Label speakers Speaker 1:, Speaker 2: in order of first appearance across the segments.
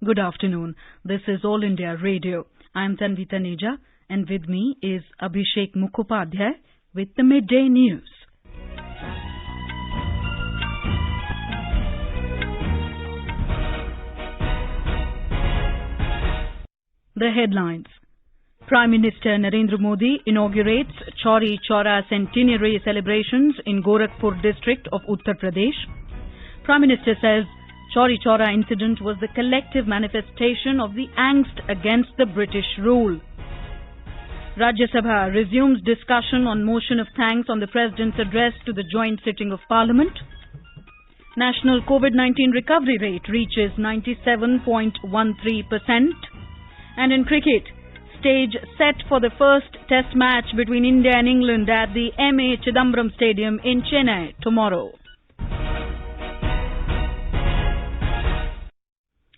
Speaker 1: Good afternoon. This is All India Radio. I am Tanvi Taneja, and with me is Abhishek Mukhopadhyay with the Midday News. The headlines. Prime Minister Narendra Modi inaugurates Chauri Chaura Centenary celebrations in Gorakhpur district of Uttar Pradesh. Prime Minister says Chauri Chaura incident was the collective manifestation of the angst against the British rule. Rajya Sabha resumes discussion on motion of thanks on the President's address to the joint sitting of Parliament. National COVID-19 recovery rate reaches 97.13%. And in cricket, stage set for the first test match between India and England at the M.A. Chidambaram Stadium in Chennai tomorrow.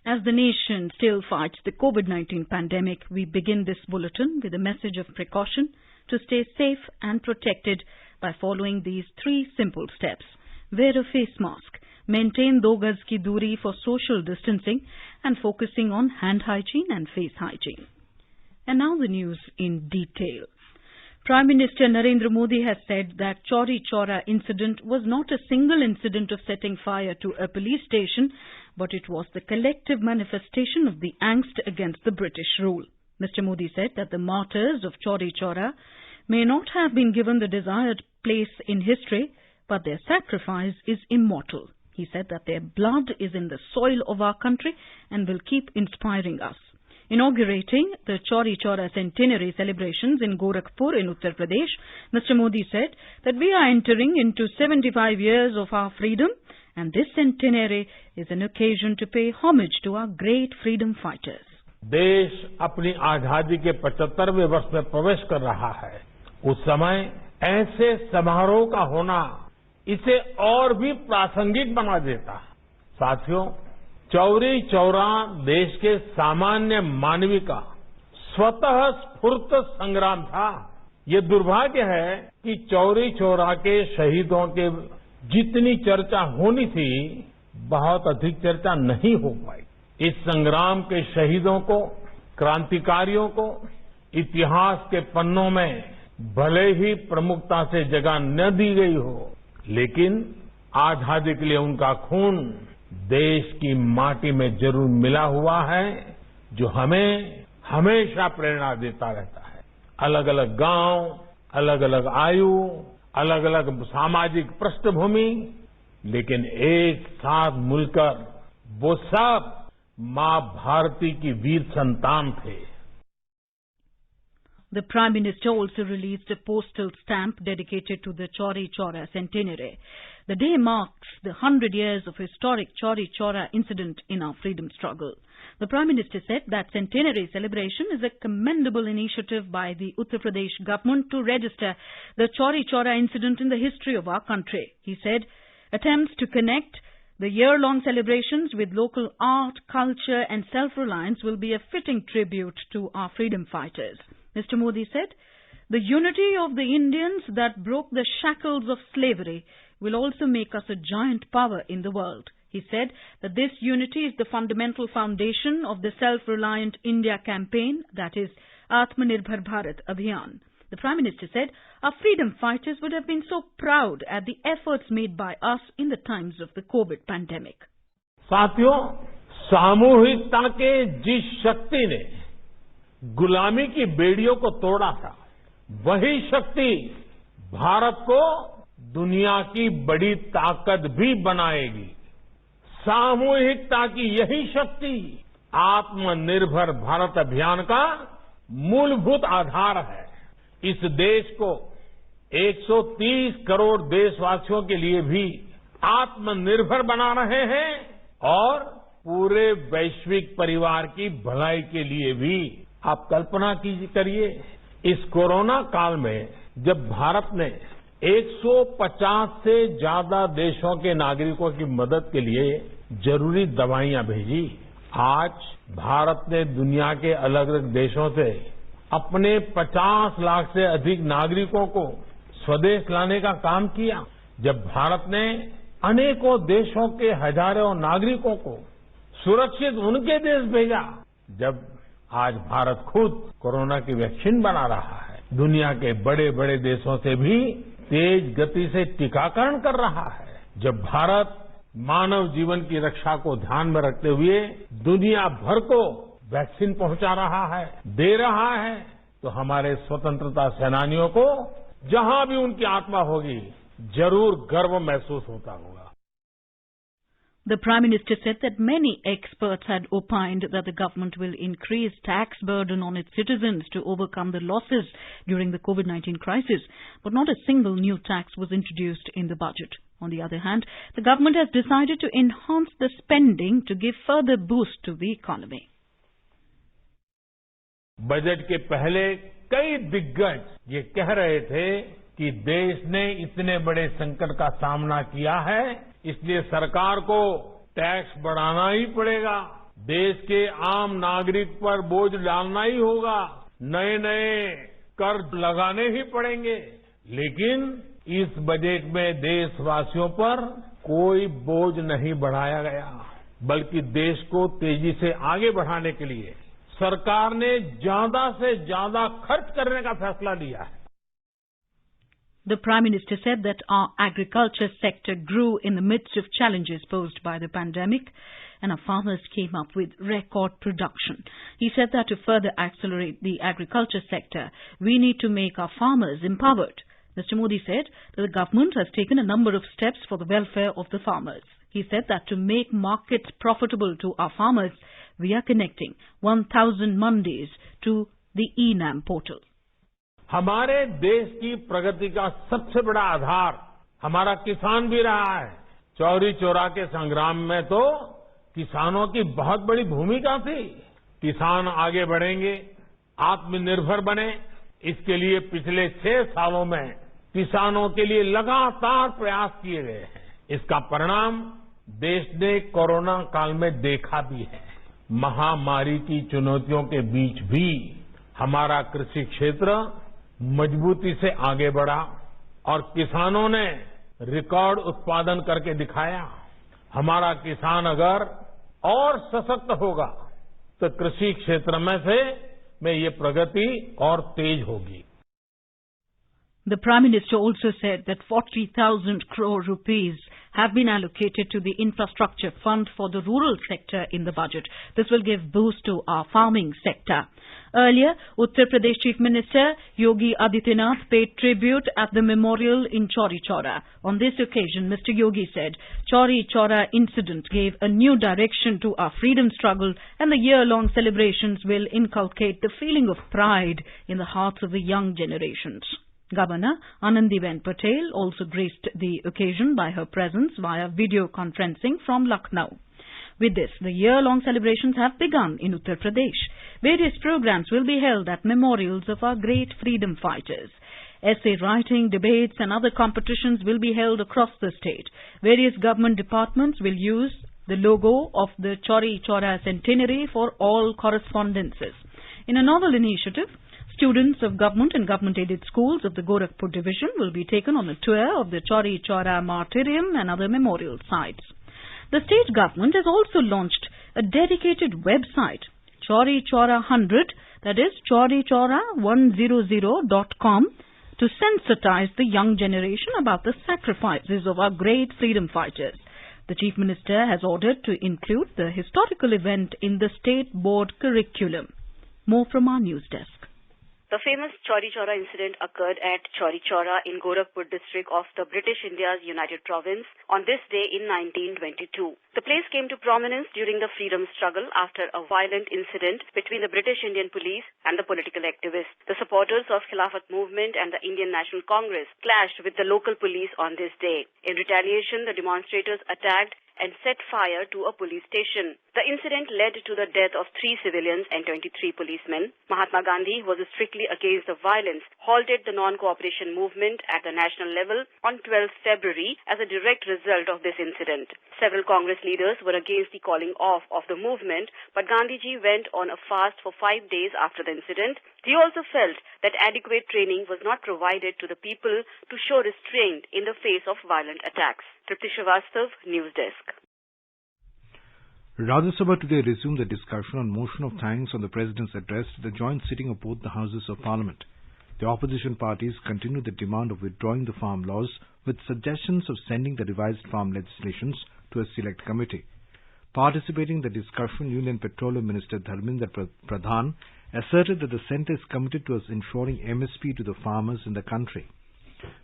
Speaker 1: As the nation still fights the COVID-19 pandemic, we begin this bulletin with a message of precaution to stay safe and protected by following these 3 simple steps. Wear a face mask, maintain 2 gaz ki duri for social distancing, and focusing on hand hygiene and face hygiene. And now the news in detail. Prime Minister Narendra Modi has said that Chauri Chaura incident was not a single incident of setting fire to a police station, but it was the collective manifestation of the angst against the British rule. Mr. Modi said that the martyrs of Chauri Chaura may not have been given the desired place in history, but their sacrifice is immortal. He said that their blood is in the soil of our country and will keep inspiring us. Inaugurating the Chauri Chaura Centenary celebrations in Gorakhpur in Uttar Pradesh, Mr. Modi said that we are entering into 75 years of our freedom, and this centenary is an occasion to pay homage to our great freedom fighters.
Speaker 2: देश अपनी आजादी के 75वें वर्ष में प्रवेश कर रहा है। उस समय ऐसे समारोह का होना इसे और भी प्रासंगिक बना देता है। साथियों, चौरी चौरा देश के सामान्य मानवी का स्वतः स्फूर्त संग्राम था। ये दुर्भाग्य है कि चौरी चौरा के शहीदों के जितनी चर्चा होनी थी, बहुत अधिक चर्चा नहीं हो पाई। इस संग्राम के शहीदों को, क्रांतिकारियों को इतिहास के पन्नों में भले ही प्रमुखता से जगह न दी गई हो, लेकिन आजादी के लिए उनका खून देश की माटी में जरूर मिला हुआ है, जो हमें हमेशा प्रेरणा देता रहता है। अलग अलग गांव, अलग अलग आयु, अलग अलग सामाजिक पृष्ठभूमि, लेकिन एक साथ मिलकर वो सब मां भारती की वीर संतान थे।
Speaker 1: The Prime Minister also released a postal stamp dedicated to the Chauri Chaura Centenary. The day marks the 100 years of historic Chauri Chaura incident in our freedom struggle. The Prime Minister said that centenary celebration is a commendable initiative by the Uttar Pradesh government to register the Chauri Chaura incident in the history of our country. He said attempts to connect the year-long celebrations with local art, culture and self-reliance will be a fitting tribute to our freedom fighters. Mr. Modi said, the unity of the Indians that broke the shackles of slavery will also make us a giant power in the world. He said that this unity is the fundamental foundation of the self-reliant India campaign, that is, Atmanirbhar Bharat Abhiyan. The Prime Minister said our freedom fighters would have been so proud at the efforts made by us in the times of the COVID pandemic.
Speaker 2: साथियों, सामूहिकता के जिस शक्ति ने गुलामी की बेड़ियों को तोड़ा था, वही शक्ति भारत को दुनिया की बड़ी ताकत भी बनाएगी। सामूहिकता की यही शक्ति आत्मनिर्भर भारत अभियान का मूलभूत आधार है। इस देश को 130 करोड़ देशवासियों के लिए भी आत्मनिर्भर बना रहे हैं और पूरे वैश्विक परिवार की भलाई के लिए भी। आप कल्पना करिए, इस कोरोना काल में जब भारत ने 150 से ज्यादा देशों के नागरिकों की मदद के लिए जरूरी दवाइयां भेजी, आज भारत ने दुनिया के अलग अलग देशों से अपने 50 लाख से अधिक नागरिकों को स्वदेश लाने का काम किया। जब भारत ने अनेकों देशों के हजारों नागरिकों को सुरक्षित उनके देश भेजा जब आज भारत खुद कोरोना की वैक्सीन बना रहा है, दुनिया के बड़े बड़े देशों से भी तेज गति से टीकाकरण कर रहा है। जब भारत मानव जीवन की रक्षा को ध्यान में रखते हुए दुनिया भर को वैक्सीन पहुंचा रहा है, दे रहा है, तो हमारे स्वतंत्रता सेनानियों को जहां भी उनकी आत्मा होगी जरूर गर्व महसूस होता होगा।
Speaker 1: The Prime Minister said that many experts had opined that the government will increase tax burden on its citizens to overcome the losses during the COVID-19 crisis, but not a single new tax was introduced in the budget. On the other hand, the government has decided to enhance the spending to give further boost to the economy.
Speaker 2: Budget के पहले कई दिग्गज ये कह रहे थे कि देश ने इतने बड़े संकट का सामना किया है, इसलिए सरकार को टैक्स बढ़ाना ही पड़ेगा, देश के आम नागरिक पर बोझ डालना ही होगा, नए नए कर लगाने ही पड़ेंगे। लेकिन इस बजट में देशवासियों पर कोई बोझ नहीं बढ़ाया गया, बल्कि देश को तेजी से आगे बढ़ाने के लिए सरकार ने ज्यादा से ज्यादा खर्च करने का फैसला लिया है।
Speaker 1: The Prime Minister said that our agriculture sector grew in the midst of challenges posed by the pandemic and our farmers came up with record production. He said that to further accelerate the agriculture sector, we need to make our farmers empowered. Mr. Modi said that the government has taken a number of steps for the welfare of the farmers. He said that to make markets profitable to our farmers, we are connecting 1,000 mandis to the e-NAM portal.
Speaker 2: हमारे देश की प्रगति का सबसे बड़ा आधार हमारा किसान भी रहा है। चौरी चौरा के संग्राम में तो किसानों की बहुत बड़ी भूमिका थी। किसान आगे बढ़ेंगे, आत्मनिर्भर बने, इसके लिए पिछले 6 सालों में किसानों के लिए लगातार प्रयास किए गए हैं। इसका परिणाम देश ने कोरोना काल में देखा भी है। महामारी की चुनौतियों के बीच भी हमारा कृषि क्षेत्र मजबूती से आगे बढ़ा और किसानों ने रिकॉर्ड उत्पादन करके दिखाया। हमारा किसान अगर और सशक्त होगा तो कृषि क्षेत्र में ये प्रगति और तेज होगी।
Speaker 1: The Prime Minister also said that 40,000 crore rupees have been allocated to the infrastructure fund for the rural sector in the budget. This will give boost to our farming sector. Earlier, Uttar Pradesh Chief Minister Yogi Adityanath paid tribute at the memorial in Chauri Chaura. On this occasion, Mr. Yogi said, Chauri Chaura incident gave a new direction to our freedom struggle and the year-long celebrations will inculcate the feeling of pride in the hearts of the young generations. Governor Anandiben Patel also graced the occasion by her presence via video conferencing from Lucknow. With this, the year-long celebrations have begun in Uttar Pradesh. Various programs will be held at memorials of our great freedom fighters. Essay writing, debates and other competitions will be held across the state. Various government departments will use the logo of the Chauri Chaura Centenary for all correspondences. In a novel initiative, students of government and government-aided schools of the Gorakhpur division will be taken on a tour of the Chauri Chaura Martyrium and other memorial sites. The state government has also launched a dedicated website, Chauri Chaura 100, that is chaurichaura100.com, to sensitize the young generation about the sacrifices of our great freedom fighters. The Chief Minister has ordered to include the historical event in the state board curriculum. More from our news desk.
Speaker 3: The famous Chauri Chaura incident occurred at Chauri Chaura in Gorakhpur district of the British India's United Province on this day in 1922. The place came to prominence during the freedom struggle after a violent incident between the British Indian police and the political activists. The supporters of Khilafat movement and the Indian National Congress clashed with the local police on this day. In retaliation, the demonstrators attacked and set fire to a police station. The incident led to the death of 3 civilians and 23 policemen. Mahatma Gandhi, who was strictly against the violence, halted the non-cooperation movement at the national level on 12 February as a direct result of this incident. Several Congress leaders were against the calling off of the movement, but Gandhiji went on a fast for 5 days after the incident. He also felt that adequate training was not provided to the people to show restraint in the face of violent attacks. Tripti Srivastav, News Desk.
Speaker 4: Rajya Sabha today resumed the discussion on motion of thanks on the President's address to the joint sitting of both the Houses of Parliament. The opposition parties continued the demand of withdrawing the farm laws with suggestions of sending the revised farm legislations to a select committee. Participating in the discussion, Union Petroleum Minister Dharmendra Pradhan asserted that the centre is committed to ensuring MSP to the farmers in the country.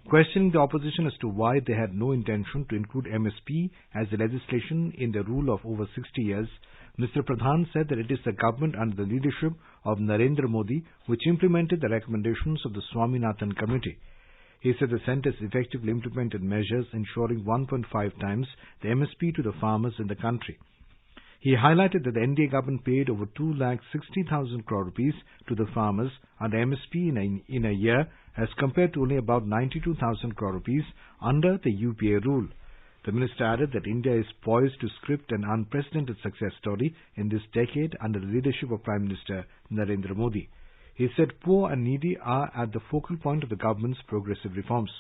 Speaker 4: Questioning the opposition as to why they had no intention to include MSP as a legislation in the rule of over 60 years, Mr. Pradhan said that it is the government under the leadership of Narendra Modi which implemented the recommendations of the Swaminathan Committee. He said the centre has effectively implemented measures ensuring 1.5 times the MSP to the farmers in the country. He highlighted that the NDA government paid over 2,60,000 crore rupees to the farmers under MSP in a year as compared to only about 92,000 crore rupees under the UPA rule. The minister added that India is poised to script an unprecedented success story in this decade under the leadership of Prime Minister Narendra Modi. He said poor and needy are at the focal point of the government's progressive reforms.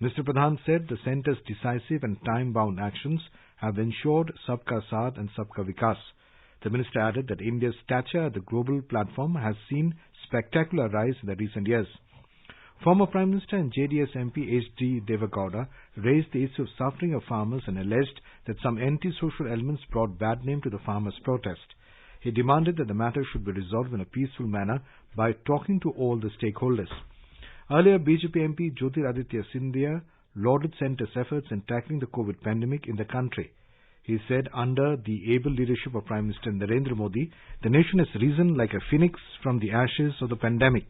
Speaker 4: Mr. Pradhan said the centre's decisive and time-bound actions have ensured Sabka Saath and Sabka Vikas. The minister added that India's stature at the global platform has seen spectacular rise in the recent years. Former Prime Minister and JDS MP H.D. Devagowda raised the issue of suffering of farmers and alleged that some anti-social elements brought bad name to the farmers' protest. He demanded that the matter should be resolved in a peaceful manner by talking to all the stakeholders. Earlier, BJP MP Jyotiraditya Scindia lauded centre's efforts in tackling the COVID pandemic in the country. He said under the able leadership of Prime Minister Narendra Modi, the nation has risen like a phoenix from the ashes of the pandemic.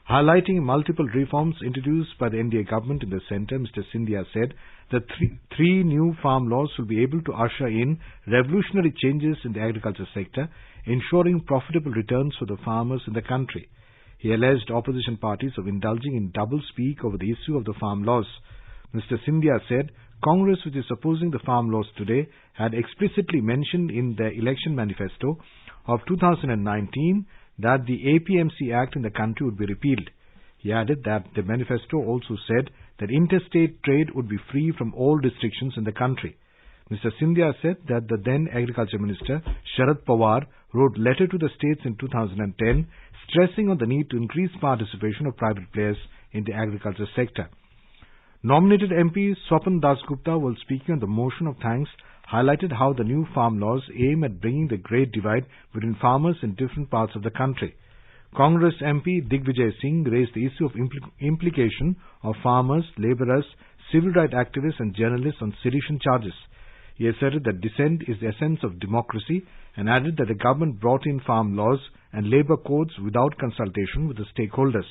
Speaker 4: Highlighting multiple reforms introduced by the NDA government in the centre, Mr. Scindia said that three new farm laws will be able to usher in revolutionary changes in the agriculture sector, ensuring profitable returns for the farmers in the country. He alleged opposition parties of indulging in double-speak over the issue of the farm laws. Mr. Scindia said Congress, which is opposing the farm laws today, had explicitly mentioned in their election manifesto of 2019 that the APMC Act in the country would be repealed. He added that the manifesto also said that interstate trade would be free from all restrictions in the country. Mr. Scindia said that the then Agriculture Minister, Sharad Pawar, wrote a letter to the states in 2010 stressing on the need to increase participation of private players in the agriculture sector. Nominated MP Swapan Dasgupta, while speaking on the motion of thanks, highlighted how the new farm laws aim at bringing the great divide between farmers in different parts of the country. Congress MP Digvijay Singh raised the issue of implication of farmers, labourers, civil rights activists and journalists on sedition charges. He asserted that dissent is the essence of democracy and added that the government brought in farm laws and labour codes without consultation with the stakeholders.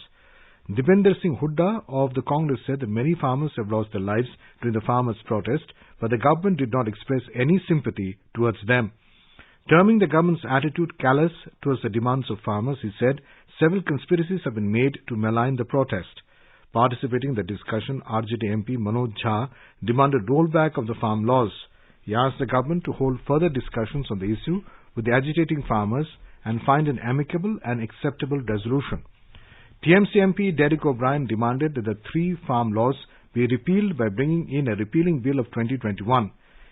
Speaker 4: Dipender Singh Hooda of the Congress said that many farmers have lost their lives during the farmers' protest, but the government did not express any sympathy towards them. Terming the government's attitude callous towards the demands of farmers, he said several conspiracies have been made to malign the protest. Participating in the discussion, RJD MP Manoj Jha demanded rollback of the farm laws. He asked the government to hold further discussions on the issue with the agitating farmers and find an amicable and acceptable resolution. TMC MP Derek O'Brien demanded that the three farm laws be repealed by bringing in a repealing bill of 2021.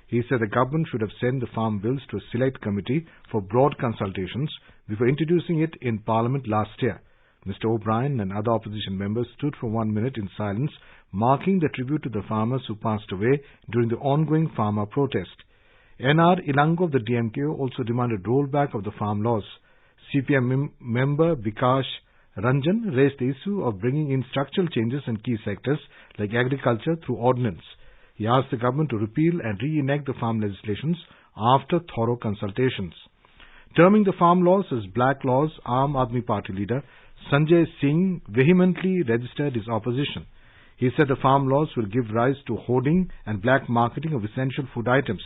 Speaker 4: He said the government should have sent the farm bills to a select committee for broad consultations before introducing it in Parliament last year. Mr. O'Brien and other opposition members stood for 1 minute in silence, marking the tribute to the farmers who passed away during the ongoing farmer protest. N.R. Ilango of the DMK also demanded rollback of the farm laws. CPM member Vikash Ranjan raised the issue of bringing in structural changes in key sectors like agriculture through ordinance. He asked the government to repeal and re-enact the farm legislations after thorough consultations. Terming the farm laws as black laws, Aam Aadmi Party leader Sanjay Singh vehemently registered his opposition. He said the farm laws will give rise to hoarding and black marketing of essential food items.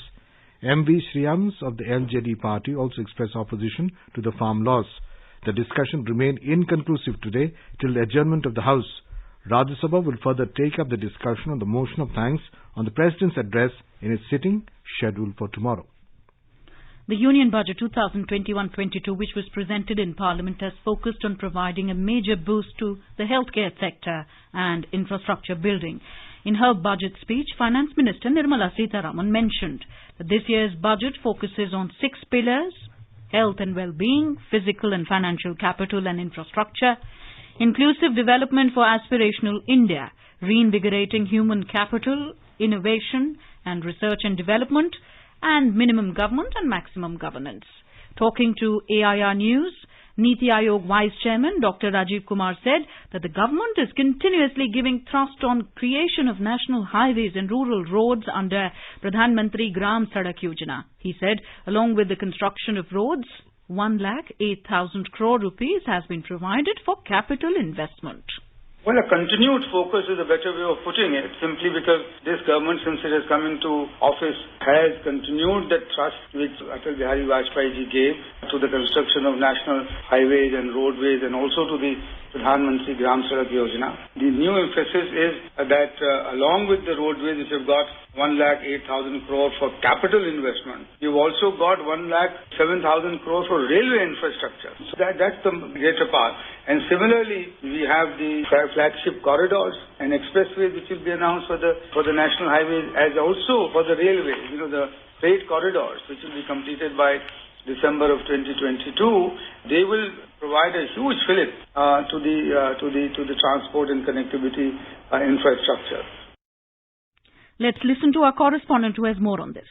Speaker 4: M.V. Shriyams of the LJD party also expressed opposition to the farm laws. The discussion remained inconclusive today till the adjournment of the House. Rajya Sabha will further take up the discussion on the motion of thanks on the President's address in its sitting scheduled for tomorrow.
Speaker 1: The Union Budget 2021-22, which was presented in Parliament, has focused on providing a major boost to the healthcare sector and infrastructure building. In her budget speech, Finance Minister Nirmala Sitharaman mentioned that this year's budget focuses on 6 pillars: health and well-being, physical and financial capital and infrastructure, inclusive development for aspirational India, reinvigorating human capital, innovation and research and development, and minimum government and maximum governance. Talking to AIR News, Niti Aayog Vice Chairman Dr. Rajiv Kumar said that the government is continuously giving thrust on creation of national highways and rural roads under Pradhan Mantri Gram Sadak Yojana. He said, along with the construction of roads, 1,08,000 crore rupees has been provided for capital investment.
Speaker 5: Well, a continued focus is a better way of putting it, simply because this government, since it has come into office, has continued the trust which Atal Bihari Vajpayee ji gave to the construction of national highways and roadways, and also to the Pradhan Mantri Gram Sadak Yojana. The new emphasis is that along with the roadways which have got 1,08,000 crore for capital investment, you've also got 1,07,000 crore for railway infrastructure. So that's the greater part. And similarly, we have the flagship corridors and expressways which will be announced for the national highways, as also for the railways. The freight corridors which will be completed by December of 2022, they will provide a huge fillip to the transport and connectivity infrastructure.
Speaker 1: Let's listen to our correspondent who has more on this.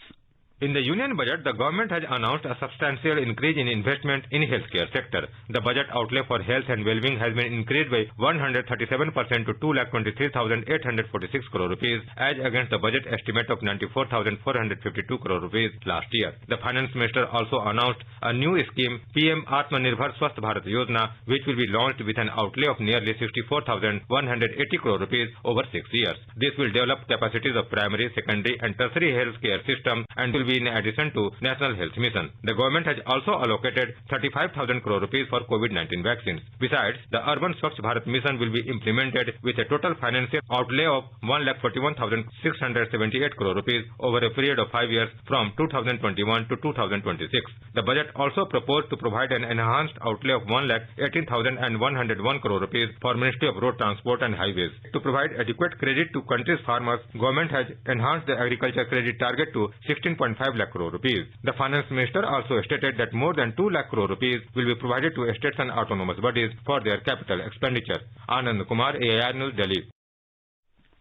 Speaker 6: In the Union Budget, the government has announced a substantial increase in investment in healthcare sector. The budget outlay for health and well-being has been increased by 137% to 2,23,846 crore rupees, as against the budget estimate of 94,452 crore rupees last year. The Finance Minister also announced a new scheme, PM Atmanirbhar Swasth Bharat Yojana, which will be launched with an outlay of nearly 64,180 crore rupees over 6 years. This will develop capacities of primary, secondary and tertiary healthcare system and will be in addition to National Health Mission. The government has also allocated 35,000 crore rupees for COVID-19 vaccines. Besides, the Urban Swachh Bharat Mission will be implemented with a total financial outlay of 1,41,678 crore rupees over a period of 5 years from 2021 to 2026. The budget also proposed to provide an enhanced outlay of 1,18,101 crore rupees for Ministry of Road Transport and Highways. To provide adequate credit to country's farmers, government has enhanced the agriculture credit target to 16.5 lakh crore rupees. The Finance Minister also stated that more than 2 lakh crore rupees will be provided to estates and autonomous bodies for their capital expenditure. Anand Kumar, AIR News, Delhi.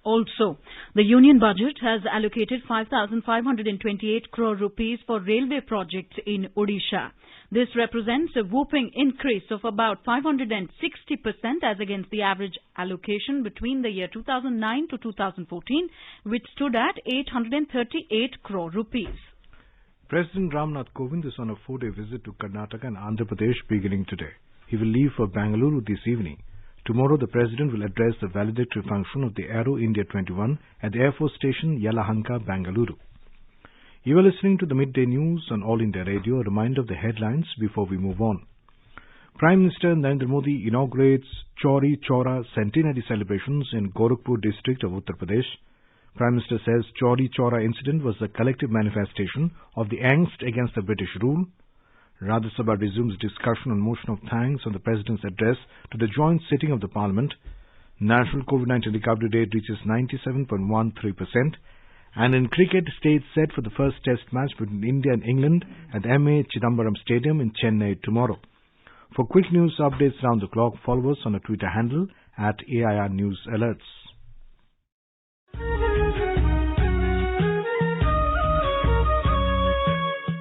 Speaker 1: Also, the Union Budget has allocated 5,528 crore rupees for railway projects in Odisha. This represents a whooping increase of about 560% as against the average allocation between the year 2009 to 2014, which stood at 838 crore rupees.
Speaker 4: President Ramnath Kovind is on a 4-day visit to Karnataka and Andhra Pradesh beginning today. He will leave for Bangalore this evening. Tomorrow, the President will address the valedictory function of the Aero India 21 at the Air Force Station, Yelahanka, Bangalore. You are listening to the Midday News on All India Radio. A reminder of the headlines before we move on. Prime Minister Narendra Modi inaugurates Chauri Chaura Centenary celebrations in Gorakhpur district of Uttar Pradesh. Prime Minister says Chauri Chaura incident was a collective manifestation of the angst against the British rule. Rajya Sabha resumes discussion on motion of thanks on the President's address to the joint sitting of the Parliament. National COVID-19 recovery rate reaches 97.13%. And in cricket, stage set for the first test match between India and England at M.A. Chidambaram Stadium in Chennai tomorrow. For quick news updates round the clock, follow us on our Twitter handle at AIR News Alerts.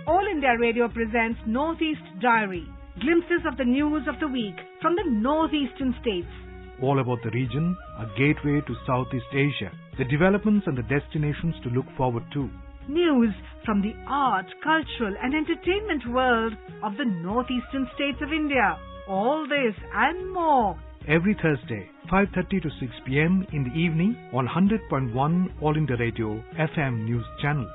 Speaker 7: All India Radio presents Northeast Diary. Glimpses of the news of the week from the northeastern states.
Speaker 4: All about the region, a gateway to Southeast Asia, the developments and the destinations to look forward to.
Speaker 7: News from the art, cultural and entertainment world of the northeastern states of India. All this and more.
Speaker 4: Every Thursday, 5:30 to 6 p.m. in the evening on 100.1 All India Radio FM News Channel.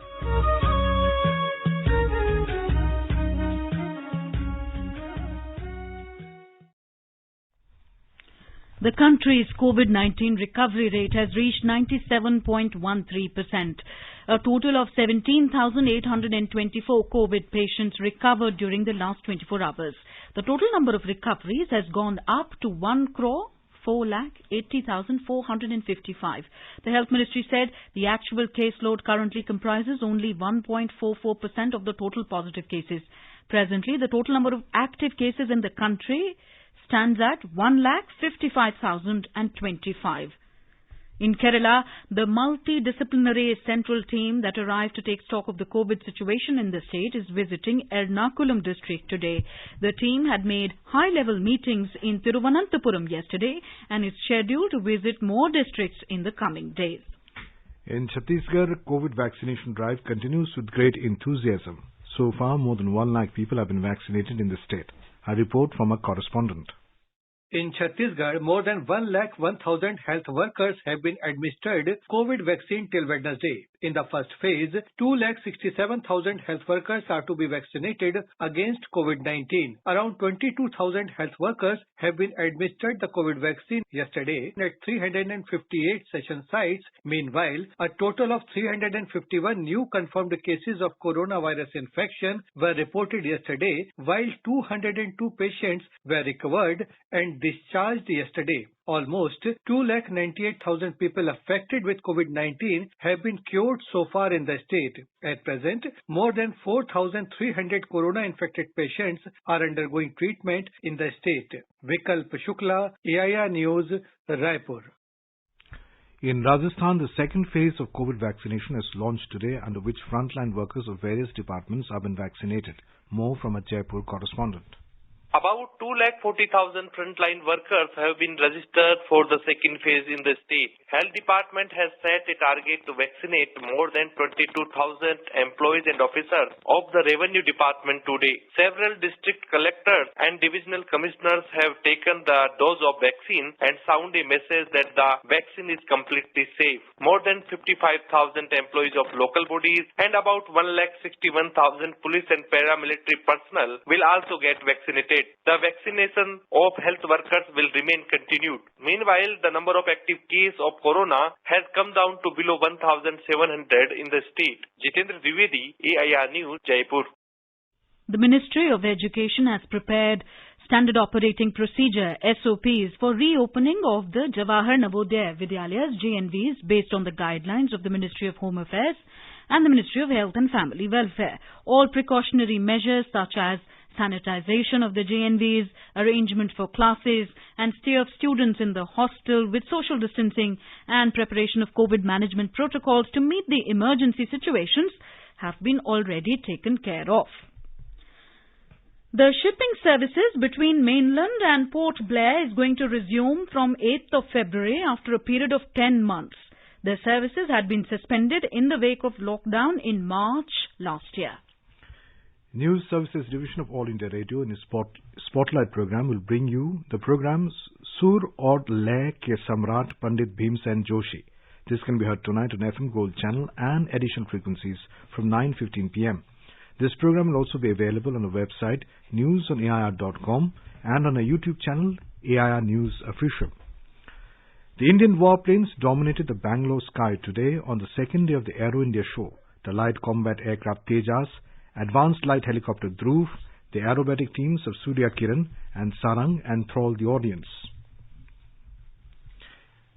Speaker 1: The country's COVID-19 recovery rate has reached 97.13%. A total of 17,824 COVID patients recovered during the last 24 hours. The total number of recoveries has gone up to 1,04,9 4,80,455. The Health Ministry said the actual caseload currently comprises only 1.44% of the total positive cases. Presently, the total number of active cases in the country stands at 1,55,025. In Kerala, the multidisciplinary central team that arrived to take stock of the COVID situation in the state is visiting Ernakulam district today. The team had made high-level meetings in Thiruvananthapuram yesterday and is scheduled to visit more districts in the coming days.
Speaker 4: In Chhattisgarh, COVID vaccination drive continues with great enthusiasm. So far, more than 1 lakh people have been vaccinated in the state. A report from a correspondent.
Speaker 8: In Chhattisgarh, more than 1,01,000 health workers have been administered COVID vaccine till Wednesday. In the first phase, 2,67,000 health workers are to be vaccinated against COVID-19. Around 22,000 health workers have been administered the COVID vaccine yesterday at 358 session sites. Meanwhile, a total of 351 new confirmed cases of coronavirus infection were reported yesterday, while 202 patients were recovered and discharged yesterday. Almost 2,98,000 people affected with COVID-19 have been cured so far in the state. At present, more than 4,300 corona-infected patients are undergoing treatment in the state. Vikalp Shukla, AIR News, Raipur.
Speaker 4: In Rajasthan, the second phase of COVID vaccination has launched today, under which frontline workers of various departments have been vaccinated. More from a Jaipur correspondent.
Speaker 9: About 2,40,000 frontline workers have been registered for the second phase in the state. Health Department has set a target to vaccinate more than 22,000 employees and officers of the Revenue Department today. Several district collectors and divisional commissioners have taken the dose of vaccine and sound a message that the vaccine is completely safe. More than 55,000 employees of local bodies and about 1,61,000 police and paramilitary personnel will also get vaccinated. The vaccination of health workers will remain continued. Meanwhile, the number of active cases of corona has come down to below 1,700 in the state. Jitendra Dwivedi, AIR News, Jaipur.
Speaker 1: The Ministry of Education has prepared Standard Operating Procedure SOPs for reopening of the Jawahar Navodaya Vidyalayas JNVs based on the guidelines of the Ministry of Home Affairs and the Ministry of Health and Family Welfare. All precautionary measures such as sanitization of the JNVs, arrangement for classes and stay of students in the hostel with social distancing and preparation of COVID management protocols to meet the emergency situations have been already taken care of. The shipping services between mainland and Port Blair is going to resume from 8th of February after a period of 10 months. The services had been suspended in the wake of lockdown in March last year.
Speaker 4: News Services Division of All India Radio in its Spotlight program will bring you the programs Sur aur Lay ke Samrat Pandit Bhimsen Joshi. This can be heard tonight on FM Gold channel and additional frequencies from 9:15 p.m. This program will also be available on our website newsonair.com and on our YouTube channel AIR News Official. The Indian warplanes dominated the Bangalore sky today on the second day of the Aero India show. The light combat aircraft Tejas, Advanced Light Helicopter Dhruv, the aerobatic teams of Surya Kiran and Sarang enthralled the audience.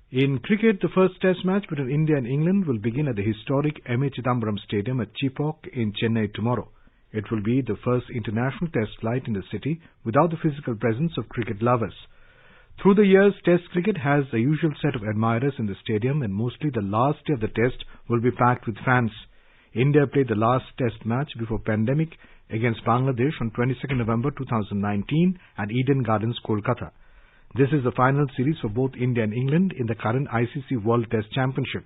Speaker 4: In cricket, the first test match between India and England will begin at the historic M.A. Chidambaram Stadium at Chepauk in Chennai tomorrow. It will be the first international test flight in the city without the physical presence of cricket lovers. Through the years, Test cricket has a usual set of admirers in the stadium, and mostly the last day of the test will be packed with fans. India played the last test match before pandemic against Bangladesh on 22nd November 2019 at Eden Gardens, Kolkata. This is the final series for both India and England in the current ICC World Test Championship.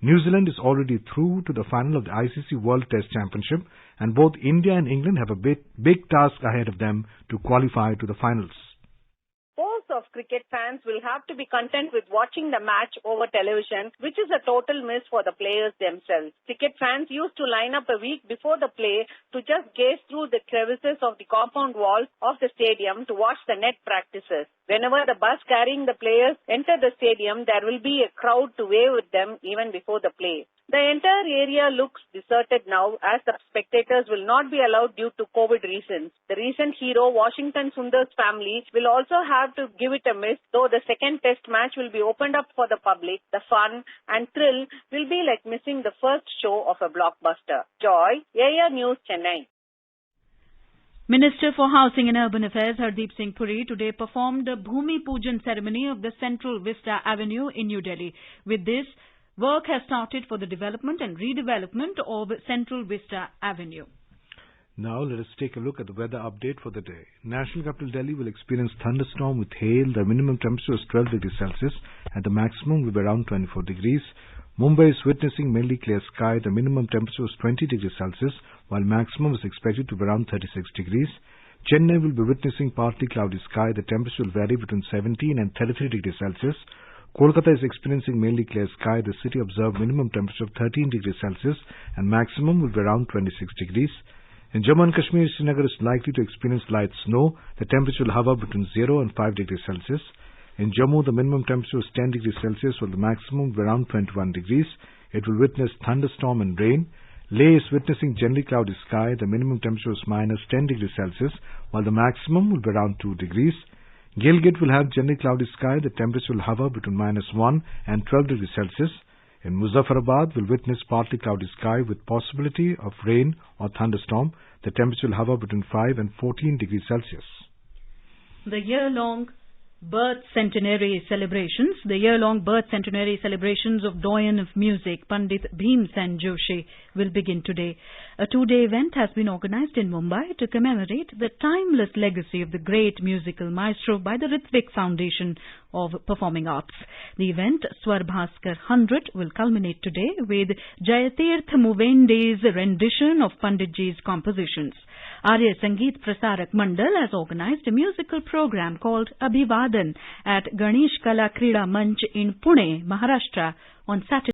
Speaker 4: New Zealand is already through to the final of the ICC World Test Championship, and both India and England have a big task ahead of them to qualify to the finals.
Speaker 10: Of cricket fans will have to be content with watching the match over television, which is a total miss for the players themselves. Cricket fans used to line up a week before the play to just gaze through the crevices of the compound walls of the stadium to watch the net practices. Whenever the bus carrying the players enter the stadium, there will be a crowd to wave with them even before the play. The entire area looks deserted now as the spectators will not be allowed due to COVID reasons. The recent hero Washington Sundar's family will also have to give it a miss, though the second test match will be opened up for the public. The fun and thrill will be like missing the first show of a blockbuster. Joy, AIR News, Chennai.
Speaker 1: Minister for Housing and Urban Affairs Hardeep Singh Puri today performed the Bhumi Pujan ceremony of the Central Vista Avenue in New Delhi. With this, work has started for the development and redevelopment of Central Vista Avenue.
Speaker 4: Now let us take a look at the weather update for the day. National capital Delhi will experience thunderstorm with hail. The minimum temperature is 12 degrees Celsius and the maximum will be around 24 degrees. Mumbai is witnessing mainly clear sky. The minimum temperature is 20 degrees Celsius while maximum is expected to be around 36 degrees. Chennai will be witnessing partly cloudy sky. The temperature will vary between 17 and 33 degrees Celsius. Kolkata is experiencing mainly clear sky. The city observed minimum temperature of 13 degrees Celsius and maximum will be around 26 degrees. In Jammu and Kashmir, Srinagar is likely to experience light snow. The temperature will hover between 0 and 5 degrees Celsius. In Jammu, the minimum temperature is 10 degrees Celsius while the maximum will be around 21 degrees. It will witness thunderstorm and rain. Leh is witnessing generally cloudy sky. The minimum temperature is minus 10 degrees Celsius while the maximum will be around 2 degrees. Gilgit will have generally cloudy sky. The temperature will hover between minus 1 and 12 degrees Celsius. In Muzaffarabad, will witness partly cloudy sky with possibility of rain or thunderstorm. The temperature will hover between 5 and 14 degrees Celsius.
Speaker 1: The year-long birth centenary celebrations of doyen of music Pandit Bhimsen Joshi will begin today. A two-day event has been organized in Mumbai to commemorate the timeless legacy of the great musical maestro by the Ritvik Foundation of Performing Arts. The event, Swar Bhaskar 100, will culminate today with Jayatirth Muvende's rendition of Panditji's compositions. Arya Sangeet Prasarak Mandal has organized a musical program called Abhivadan at Ganesh Kala Krida Manch in Pune, Maharashtra on Saturday.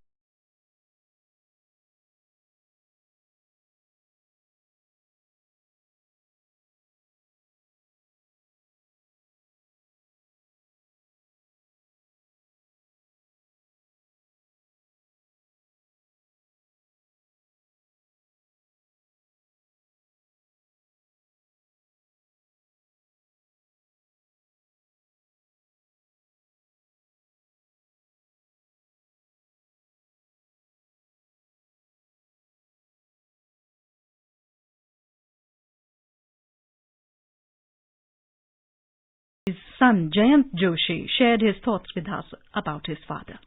Speaker 1: His son Jayant Joshi shared his thoughts with us about his father.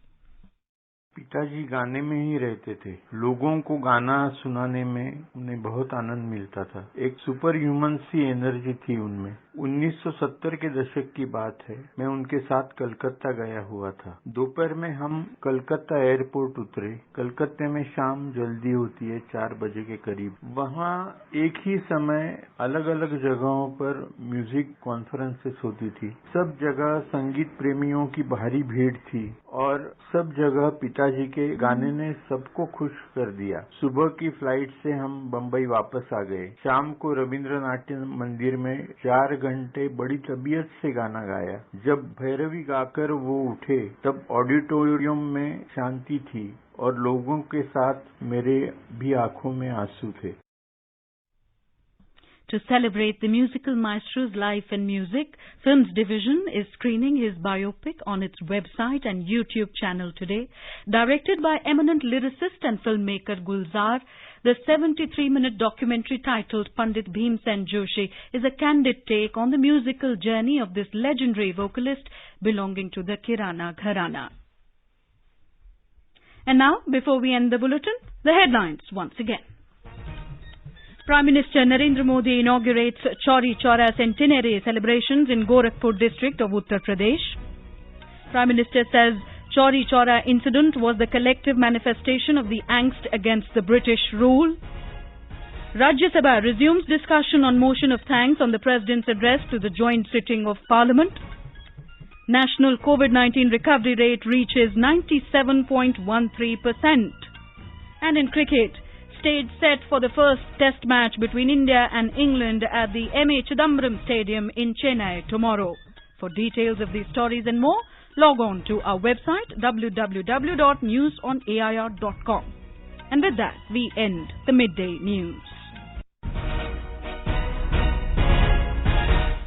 Speaker 11: पिताजी गाने में ही रहते थे. लोगों को गाना सुनाने में उन्हें बहुत आनंद मिलता था. एक सुपर ह्यूमन सी एनर्जी थी उनमें. 1970 के दशक की बात है. मैं उनके साथ कलकत्ता गया हुआ था. दोपहर में हम कलकत्ता एयरपोर्ट उतरे. कलकत्ते में शाम जल्दी होती है 4 बजे के करीब. वहाँ एक ही समय अलग अलग जगहों पर म्यूजिक कॉन्फ्रेंसेस होती थी. सब जगह संगीत प्रेमियों की भारी भीड़ थी और सब जगह पिताजी के गाने ने सबको खुश कर दिया. सुबह की फ्लाइट से हम बम्बई वापस आ गए. शाम को रविंद्र नाट्य मंदिर में 4 घंटे बड़ी तबीयत से गाना गाया. जब भैरवी गाकर वो उठे तब ऑडिटोरियम में शांति थी और लोगों के साथ मेरे भी आंखों में आंसू थे.
Speaker 1: To celebrate the musical maestro's life and music, Films Division is screening his biopic on its website and YouTube channel today. Directed by eminent lyricist and filmmaker Gulzar, the 73-minute documentary titled Pandit Bhimsen Joshi is a candid take on the musical journey of this legendary vocalist belonging to the Kirana Gharana. And now, before we end the bulletin, the headlines once again. Prime Minister Narendra Modi inaugurates Chauri Chaura Centenary celebrations in Gorakhpur district of Uttar Pradesh. Prime Minister says Chauri Chaura incident was the collective manifestation of the angst against the British rule. Rajya Sabha resumes discussion on motion of thanks on the President's address to the joint sitting of Parliament. National COVID-19 recovery rate reaches 97.13%. And in cricket, stage set for the first test match between India and England at the M.A. Chidambaram Stadium in Chennai tomorrow. For details of these stories and more, log on to our website www.newsonair.com. And with that, we end the Midday News.